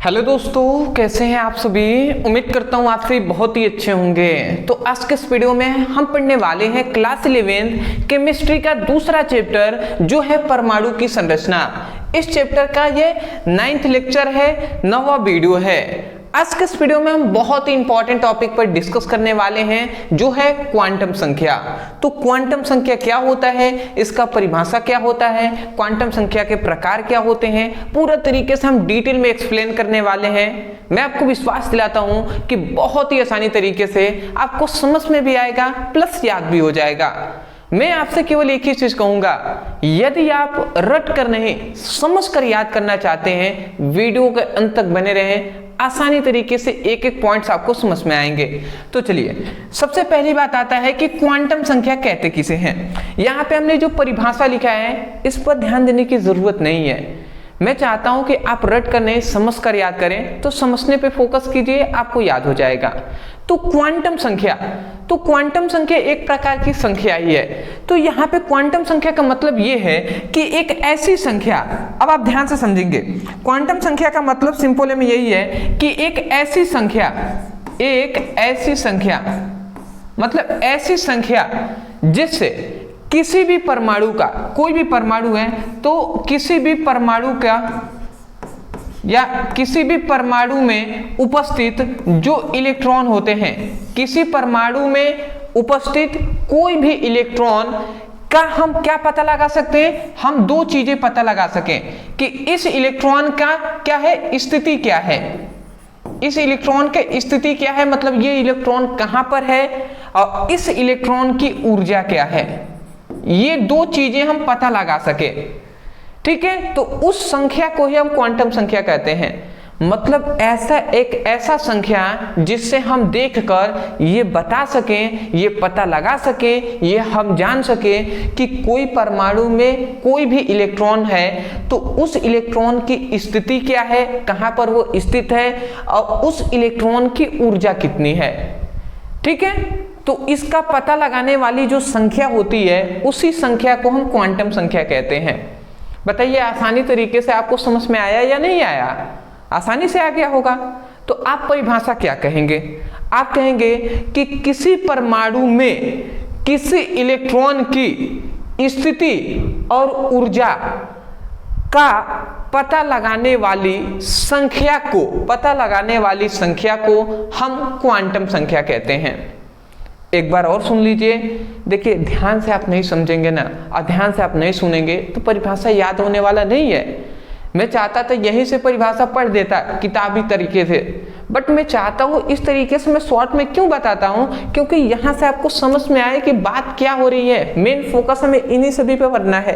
Hello दोस्तों, कैसे हैं आप सभी। उम्मीद करता हूँ आप सभी बहुत ही अच्छे होंगे। तो आज के इस वीडियो में हम पढ़ने वाले हैं क्लास 11 केमिस्ट्री का दूसरा चैप्टर जो है परमाणु की संरचना। इस चैप्टर का ये 9वां लेक्चर है, 9वां वीडियो है। आज के इस वीडियो में हम बहुत ही इंपॉर्टेंट टॉपिक पर डिस्कस करने वाले हैं जो है क्वांटम संख्या। तो क्वांटम संख्या क्या होता है, इसका परिभाषा क्या होता है, क्वांटम संख्या के प्रकार क्या होते हैं, पूरा तरीके से हम डिटेल में एक्सप्लेन करने वाले हैं। मैं आपको विश्वास दिलाता हूं कि बहुत ही आसानी तरीके से आपको समझ में भी आएगा प्लस याद भी हो जाएगा। मैं आपसे केवल एक ही चीज कहूंगा, यदि आप रट कर नहीं समझ कर याद करना चाहते हैं, वीडियो के अंत तक बने रहें, आसानी तरीके से एक एक पॉइंट्स आपको समझ में आएंगे। तो चलिए, सबसे पहली बात आता है कि क्वांटम संख्या कहते किसे हैं। यहाँ पे हमने जो परिभाषा लिखा है इस पर ध्यान देने की जरूरत नहीं है। मैं चाहता हूं कि आप रट कर नहीं समझ कर याद करें, तो समझने पे फोकस कीजिए, आपको याद हो जाएगा। तो क्वांटम संख्या एक प्रकार की संख्या ही है। तो यहाँ पे क्वांटम संख्या का मतलब ये है कि एक ऐसी संख्या, अब आप ध्यान से समझेंगे, क्वांटम संख्या का मतलब सिंपल में यही है कि एक ऐसी संख्या मतलब ऐसी संख्या जिससे किसी भी परमाणु का, कोई भी परमाणु है तो किसी भी परमाणु का या किसी भी परमाणु में उपस्थित जो इलेक्ट्रॉन होते हैं, किसी परमाणु में उपस्थित कोई भी इलेक्ट्रॉन का हम क्या पता लगा सकते हैं, हम दो चीजें पता लगा सकें कि इस इलेक्ट्रॉन का क्या है, स्थिति क्या है, इस इलेक्ट्रॉन की स्थिति क्या है, मतलब ये इलेक्ट्रॉन कहां पर है और इस इलेक्ट्रॉन की ऊर्जा क्या है, ये दो चीजें हम पता लगा सके। ठीक है, तो उस संख्या को ही हम क्वांटम संख्या कहते हैं। मतलब ऐसा संख्या जिससे हम देखकर ये बता सकें, ये पता लगा सकें, ये हम जान सकें कि कोई परमाणु में कोई भी इलेक्ट्रॉन है तो उस इलेक्ट्रॉन की स्थिति क्या है, कहां पर वो स्थित है और उस इलेक्ट्रॉन की ऊर्जा कितनी है। ठीक है, तो इसका पता लगाने वाली जो संख्या होती है उसी संख्या को हम क्वांटम संख्या कहते हैं। बताइए, आसानी तरीके से आपको समझ में आया या नहीं आया? आसानी से आ गया होगा। तो आप परिभाषा क्या कहेंगे? आप कहेंगे कि किसी परमाणु में किसी इलेक्ट्रॉन की स्थिति और ऊर्जा का पता लगाने वाली संख्या को हम क्वांटम संख्या कहते हैं। एक बार और सुन लीजिए। देखिए, ध्यान से आप नहीं समझेंगे ना और ध्यान से आप नहीं सुनेंगे तो परिभाषा याद होने वाला नहीं है। मैं चाहता था यहीं से परिभाषा पढ़ देता किताबी तरीके से, बट मैं चाहता हूँ इस तरीके से मैं शॉर्ट में क्यों बताता हूँ, क्योंकि यहाँ से आपको समझ में आए कि बात क्या हो रही है। मेन फोकस हमें इन्हीं सभी पे करना है।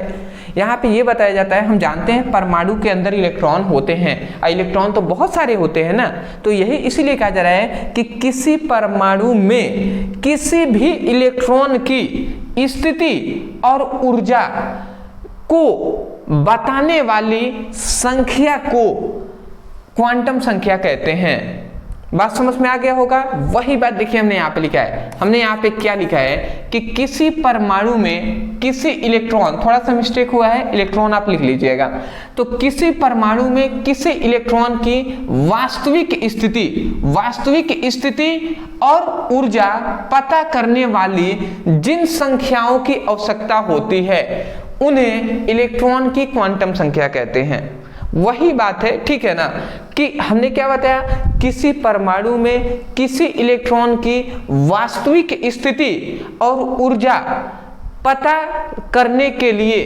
यहाँ पे ये बताया जाता है, हम जानते हैं परमाणु के अंदर इलेक्ट्रॉन होते हैं और इलेक्ट्रॉन तो बहुत सारे होते हैं ना, तो यही इसीलिए कहा जा रहा है कि किसी परमाणु में किसी भी इलेक्ट्रॉन की स्थिति और ऊर्जा को बताने वाली संख्या को क्वांटम संख्या कहते हैं। बात समझ में आ गया होगा। वही बात देखिए हमने यहाँ पे लिखा है। हमने यहाँ पे क्या लिखा है कि किसी परमाणु में किसी इलेक्ट्रॉन, थोड़ा सा मिस्टेक हुआ है, इलेक्ट्रॉन आप लिख लीजिएगा। तो किसी परमाणु में किसी इलेक्ट्रॉन की वास्तविक स्थिति और ऊर्जा पता करने वाली जिन संख्याओं की आवश्यकता होती है उन्हें इलेक्ट्रॉन की क्वांटम संख्या कहते हैं। वही बात है, ठीक है ना, कि हमने क्या बताया, किसी परमाणु में किसी इलेक्ट्रॉन की वास्तविक स्थिति और ऊर्जा पता करने के लिए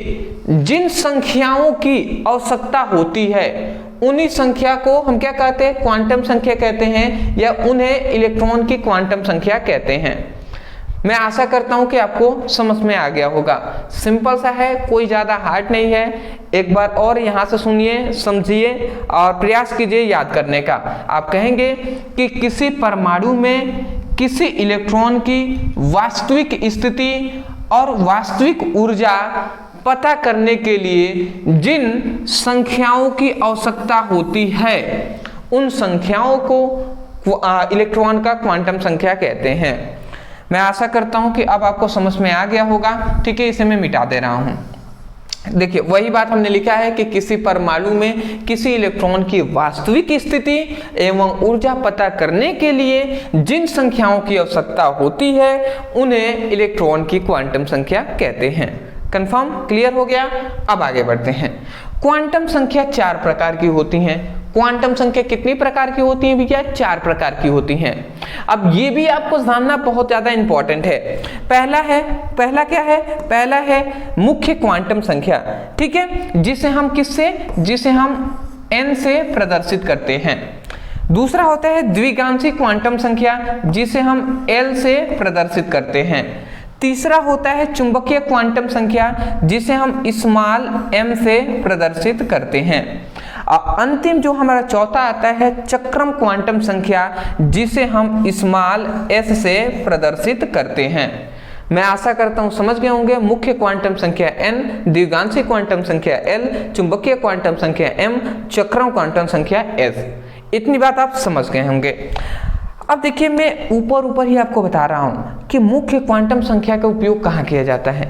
जिन संख्याओं की आवश्यकता होती है उन्हीं संख्या को हम क्या कहते हैं, क्वांटम संख्या कहते हैं, या उन्हें इलेक्ट्रॉन की क्वांटम संख्या कहते हैं। मैं आशा करता हूं कि आपको समझ में आ गया होगा। सिंपल सा है, कोई ज्यादा हार्ड नहीं है। एक बार और यहां से सुनिए, समझिए और प्रयास कीजिए याद करने का। आप कहेंगे कि किसी परमाणु में किसी इलेक्ट्रॉन की वास्तविक स्थिति और वास्तविक ऊर्जा पता करने के लिए जिन संख्याओं की आवश्यकता होती है उन संख्याओं को इलेक्ट्रॉन का क्वांटम संख्या कहते हैं। मैं आशा करता हूं कि अब आपको समझ में आ गया होगा। ठीक है, इसे मैं मिटा दे रहा हूं। देखिए वही बात हमने लिखा है कि किसी परमाणु में किसी इलेक्ट्रॉन की वास्तविक स्थिति एवं ऊर्जा पता करने के लिए जिन संख्याओं की आवश्यकता होती है उन्हें इलेक्ट्रॉन की क्वांटम संख्या कहते हैं। कंफर्म, क्लियर हो गया। अब आगे बढ़ते हैं। क्वांटम संख्या 4 प्रकार की होती हैं। क्वांटम संख्या कितनी प्रकार की होती है भैया? 4 प्रकार की होती हैं। अब ये भी आपको जानना बहुत ज्यादा इंपॉर्टेंट है। पहला क्या है? पहला है मुख्य क्वांटम संख्या, ठीक है, जिसे हम n से प्रदर्शित करते हैं। दूसरा होता है द्विगांशी क्वांटम संख्या, जिसे हम L से प्रदर्शित करते हैं। तीसरा होता है चुंबकीय क्वांटम संख्या, जिसे हम स्मॉल m से प्रदर्शित करते हैं। अंतिम जो हमारा चौथा आता है चक्रम क्वांटम संख्या, जिसे हम स्मॉल s से प्रदर्शित करते हैं। मैं आशा करता हूं समझ गए होंगे। मुख्य क्वांटम संख्या n, द्विगांशी क्वांटम संख्या L, चुंबकीय क्वांटम संख्या m, चक्रम क्वांटम संख्या s। इतनी बात आप समझ गए होंगे। अब देखिए मैं ऊपर ही आपको बता रहा हूं कि मुख्य क्वांटम संख्या का उपयोग कहाँ किया जाता है।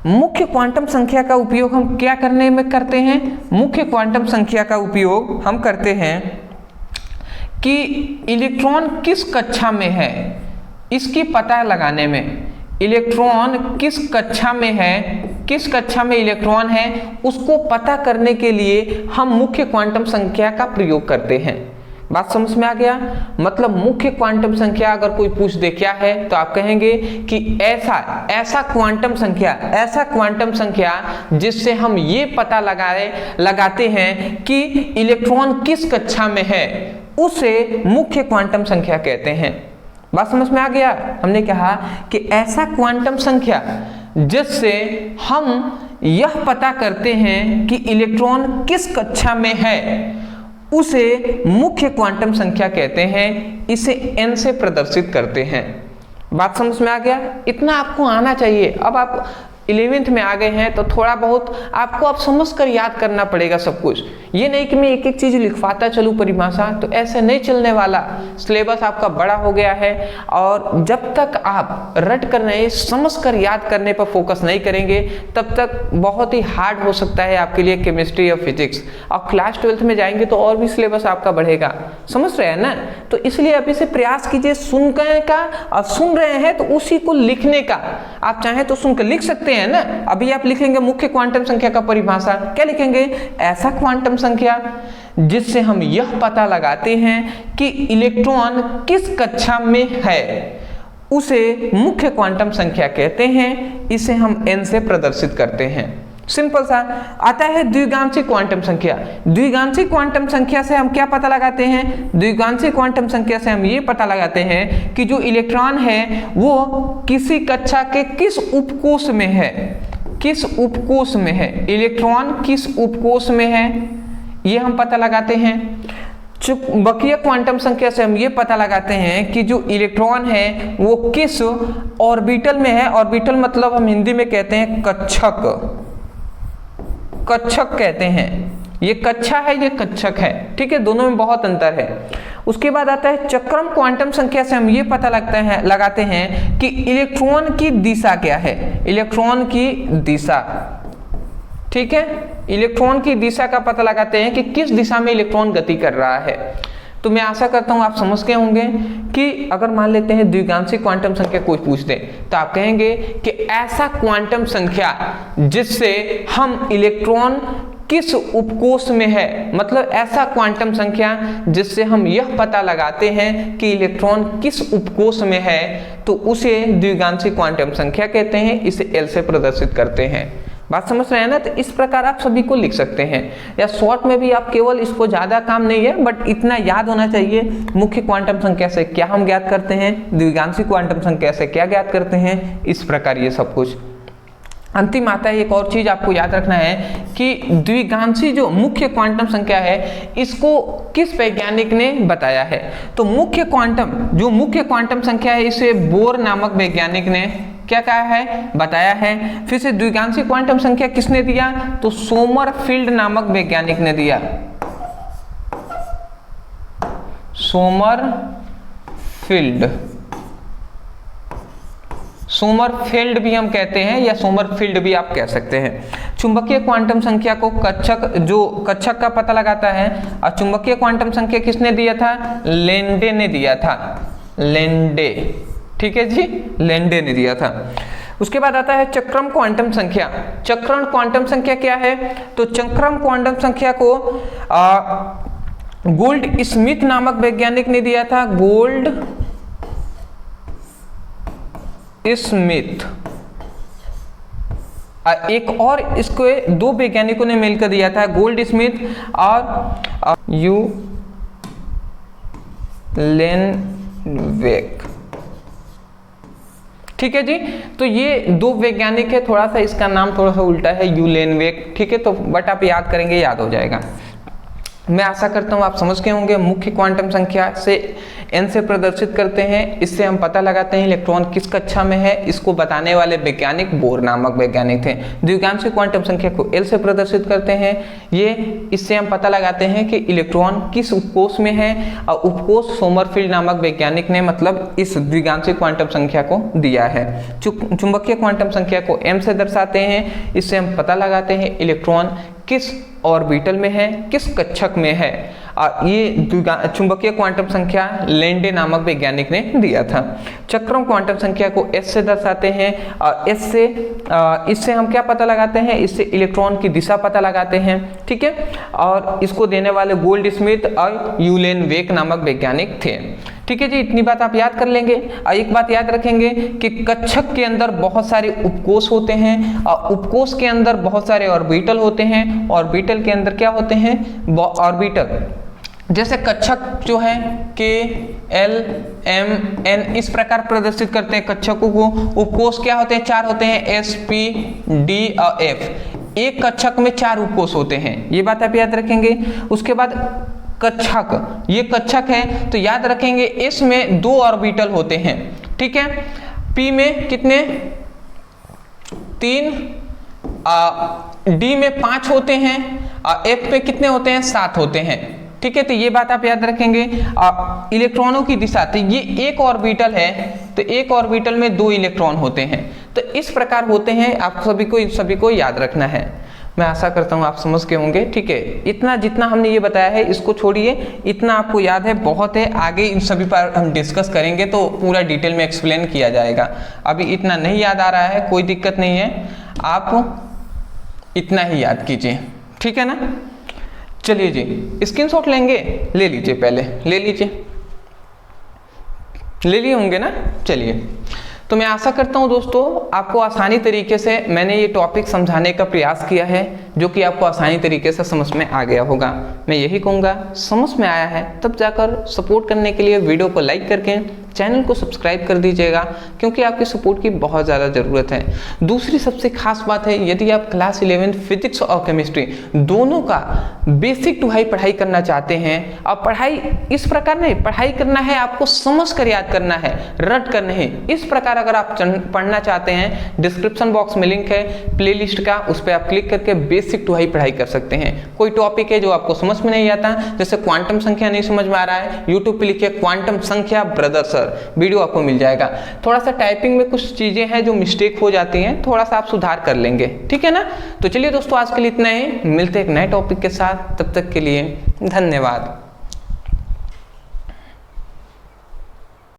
मुख्य क्वांटम संख्या का उपयोग हम क्या करने में करते हैं? मुख्य क्वांटम संख्या का उपयोग हम करते हैं कि इलेक्ट्रॉन किस कक्षा में है इसकी पता लगाने में। इलेक्ट्रॉन किस कक्षा में है, किस कक्षा में इलेक्ट्रॉन है, उसको पता करने के लिए हम मुख्य क्वांटम संख्या का प्रयोग करते हैं। बात समझ में आ गया? मतलब मुख्य क्वांटम संख्या अगर कोई पूछ दे क्या है, तो आप कहेंगे कि ऐसा क्वांटम संख्या जिससे हम ये पता लगाते हैं कि इलेक्ट्रॉन किस कक्षा में है, उसे मुख्य क्वांटम संख्या कहते हैं। बात समझ में आ गया? हमने कहा कि ऐसा क्वांटम संख्या जिससे हम यह पता करते हैं कि इलेक्ट्रॉन किस कक्षा में है, उसे मुख्य क्वांटम संख्या कहते हैं। इसे n से प्रदर्शित करते हैं। बात समझ में आ गया? इतना आपको आना चाहिए। अब आप 11th में आ गए हैं तो थोड़ा बहुत आपको अब समझ कर याद करना पड़ेगा सब कुछ। ये नहीं कि मैं एक एक चीज लिखवाता चलूँ परिभाषा, तो ऐसे नहीं चलने वाला। सिलेबस आपका बड़ा हो गया है और जब तक आप रट कर नहीं समझ कर याद करने पर फोकस नहीं करेंगे तब तक बहुत ही हार्ड हो सकता है आपके लिए केमिस्ट्री और फिजिक्स। और क्लास 12th में जाएंगे तो और भी सिलेबस आपका बढ़ेगा। समझ रहे हैं ना? तो इसलिए अभी से प्रयास कीजिए सुनने का, और सुन रहे हैं तो उसी को लिखने का। आप चाहें तो सुनकर लिख सकते हैं ना। अभी आप लिखेंगे मुख्य क्वांटम संख्या का परिभाषा, क्या लिखेंगे? ऐसा क्वांटम संख्या जिससे हम यह पता लगाते हैं कि इलेक्ट्रॉन किस कक्षा में है, उसे मुख्य क्वांटम संख्या कहते हैं। इसे हम n से प्रदर्शित करते हैं। सिंपल सा। आता है द्विगांशी क्वांटम संख्या। द्विगांशी क्वांटम संख्या से हम क्या पता लगाते हैं? द्विगांशी क्वांटम संख्या से हम ये पता लगाते हैं कि जो इलेक्ट्रॉन है वो किसी कक्षा के किस उपकोष में है। किस उपकोष में है इलेक्ट्रॉन, किस उपकोष में है, ये हम पता लगाते हैं। चुंबकीय क्वांटम संख्या से हम ये पता लगाते हैं कि जो इलेक्ट्रॉन है वो किस ऑर्बिटल में है। ऑर्बिटल मतलब हम हिंदी में कहते हैं कक्षक, कक्षक कहते हैं। ये कक्षा है, ये कक्षक है, ठीक है, दोनों में बहुत अंतर है। उसके बाद आता है चक्रम क्वांटम संख्या से हम ये पता लगाते हैं कि इलेक्ट्रॉन की दिशा क्या है। इलेक्ट्रॉन की दिशा, ठीक है, इलेक्ट्रॉन की दिशा का पता लगाते हैं कि किस दिशा में इलेक्ट्रॉन गति कर रहा है। तो मैं आशा करता हूं आप समझ गए होंगे कि अगर मान लेते हैं द्विगांशी क्वांटम संख्या कोई पूछ दे तो आप कहेंगे कि ऐसा क्वांटम संख्या जिससे हम इलेक्ट्रॉन किस उपकोष में है, मतलब ऐसा क्वांटम संख्या जिससे हम यह पता लगाते हैं कि इलेक्ट्रॉन किस उपकोष में है, तो उसे द्विगांशी क्वांटम संख्या कहते हैं। इसे L से प्रदर्शित करते हैं। बात समझ रहे हैं ना? तो इस प्रकार आप सभी को लिख सकते हैं, या शॉर्ट में भी आप केवल इसको ज़्यादा काम नहीं है बट इतना याद होना चाहिए। मुख्य क्वांटम संख्या से क्या हम ज्ञात करते हैं, द्विगांशी क्वांटम संख्या से क्या ज्ञात करते हैं, इस प्रकार ये सब कुछ। अंतिम आता है एक और चीज आपको याद रखना है कि द्विगांशी जो मुख्य क्वांटम संख्या है इसको किस वैज्ञानिक ने बताया है। तो मुख्य क्वांटम संख्या है इसे बोर नामक वैज्ञानिक ने क्या कहा है, बताया है। फिर से द्विगांशी क्वांटम संख्या किसने दिया, तो सोमरफील्ड नामक वैज्ञानिक ने दिया। सोमरफेल्ड भी हम कहते हैं या सोमरफील्ड भी आप कह सकते हैं। चुंबकीय क्वांटम संख्या को कक्षक का पता लगाता है, और चुंबकीय क्वांटम संख्या किसने दिया था? लेंडे ने दिया था, लेंडे, ठीक है जी, लेंडे ने दिया था। उसके बाद आता है चक्रम क्वांटम संख्या। चक्रण क्वांटम संख्या क्या है? तो चक्रम क्वांटम संख्या को गोल्ड स्मिथ नामक वैज्ञानिक ने दिया था, गोल्ड स्मिथ। एक और इसको दो वैज्ञानिकों ने मिलकर दिया था, गोल्ड स्मिथ और यू लेनवेक, ठीक है जी। तो ये दो वैज्ञानिक है, थोड़ा सा इसका नाम थोड़ा सा उल्टा है, यू लेनवेक, ठीक है, तो बट आप याद करेंगे, याद हो जाएगा। मैं आशा करता हूँ आप समझ गए होंगे। मुख्य क्वांटम संख्या से n से प्रदर्शित करते हैं, इससे हम पता लगाते हैं इलेक्ट्रॉन किस कक्षा में है। इसको बताने वाले वैज्ञानिक बोर नामक वैज्ञानिक थे। द्विगांशिक क्वांटम संख्या को L से प्रदर्शित करते हैं, ये इससे हम पता लगाते हैं कि इलेक्ट्रॉन किस उपकोष में है, और उपकोष सोमरफील्ड नामक वैज्ञानिक ने मतलब इस द्विगांशिक क्वांटम संख्या को दिया है। चुंबकीय क्वांटम संख्या को m से दर्शाते हैं, इससे हम पता लगाते हैं इलेक्ट्रॉन किस ऑर्बिटल में है, किस कक्षक में है। ये चुंबकीय क्वांटम संख्या लेंडे नामक वैज्ञानिक ने दिया था। चक्रम क्वांटम संख्या को S से दर्शाते हैं, और S से इससे हम क्या पता लगाते हैं? इससे इलेक्ट्रॉन की दिशा पता लगाते हैं, ठीक है। और इसको देने वाले गोल्ड स्मिथ और यूलेन वेक नामक वैज्ञानिक थे, ठीक है जी। इतनी बात आप याद कर लेंगे। और एक बात याद रखेंगे कि कक्षक के अंदर बहुत सारे उपकोष होते हैं, और उपकोष के अंदर बहुत सारे ऑर्बिटल होते हैं, ऑर्बिटल के अंदर क्या होते हैं? ऑर्बिटल। जैसे कक्षक जो है K L M N इस प्रकार प्रदर्शित करते हैं कक्षकों को। उपकोष क्या होते हैं? 4 होते हैं, S P D और F। एक कक्षक में 4 उपकोष होते हैं, ये बात आप याद रखेंगे। उसके बाद कक्षक, ये कक्षक है तो याद रखेंगे S में 2 ऑर्बिटल होते हैं, ठीक है। P में कितने? 3, D में 5 होते हैं, और F पे कितने होते हैं? 7 होते हैं, ठीक है। तो ये बात आप याद रखेंगे। इलेक्ट्रॉनों की दिशा, तो ये एक ऑर्बिटल है, तो एक ऑर्बिटल में 2 इलेक्ट्रॉन होते हैं, तो इस प्रकार होते हैं। आप सभी को याद रखना है। मैं आशा करता हूँ आप समझ के होंगे, ठीक है। इतना जितना हमने ये बताया है इसको छोड़िए, इतना आपको याद है, बहुत है। आगे इन सभी पर हम डिस्कस करेंगे तो पूरा डिटेल में एक्सप्लेन किया जाएगा। अभी इतना नहीं याद आ रहा है, कोई दिक्कत नहीं है, आप इतना ही याद कीजिए, ठीक है ना। चलिए जी, स्क्रीनशॉट लेंगे, ले लीजिए, पहले ले लीजिए, ले लिए होंगे ना। चलिए, तो मैं आशा करता हूं दोस्तों आपको आसानी तरीके से मैंने ये टॉपिक समझाने का प्रयास किया है, जो कि आपको आसानी तरीके से समझ में आ गया होगा। मैं यही कहूँगा, समझ में आया है तब जाकर सपोर्ट करने के लिए वीडियो को लाइक करके चैनल को सब्सक्राइब कर दीजिएगा, क्योंकि आपकी सपोर्ट की बहुत ज़्यादा ज़रूरत है। दूसरी सबसे खास बात है, यदि आप क्लास 11 फिजिक्स और केमिस्ट्री दोनों का बेसिक टू हाई पढ़ाई करना चाहते हैं, और पढ़ाई इस प्रकार नहीं, पढ़ाई करना है आपको समझ कर याद करना है, रट कर नहीं। इस प्रकार अगर आप पढ़ना चाहते हैं, डिस्क्रिप्शन बॉक्स में लिंक है प्लेलिस्ट का, उस पर आप क्लिक करके बेसिक टू हाई पढ़ाई कर सकते हैं। कोई टॉपिक है जो आपको समझ में नहीं आता, जैसे क्वांटम संख्या नहीं समझ में आ रहा है, यूट्यूब पे लिखिए क्वांटम संख्या ब्रदर सर, वीडियो आपको मिल जाएगा। थोड़ा सा टाइपिंग में कुछ चीजें हैं जो मिस्टेक हो जाती हैं, थोड़ा सा आप सुधार कर लेंगे, ठीक है ना। तो चलिए दोस्तों, आज के लिए इतना ही, मिलते हैं एक नए टॉपिक के साथ, तब तक के लिए धन्यवाद।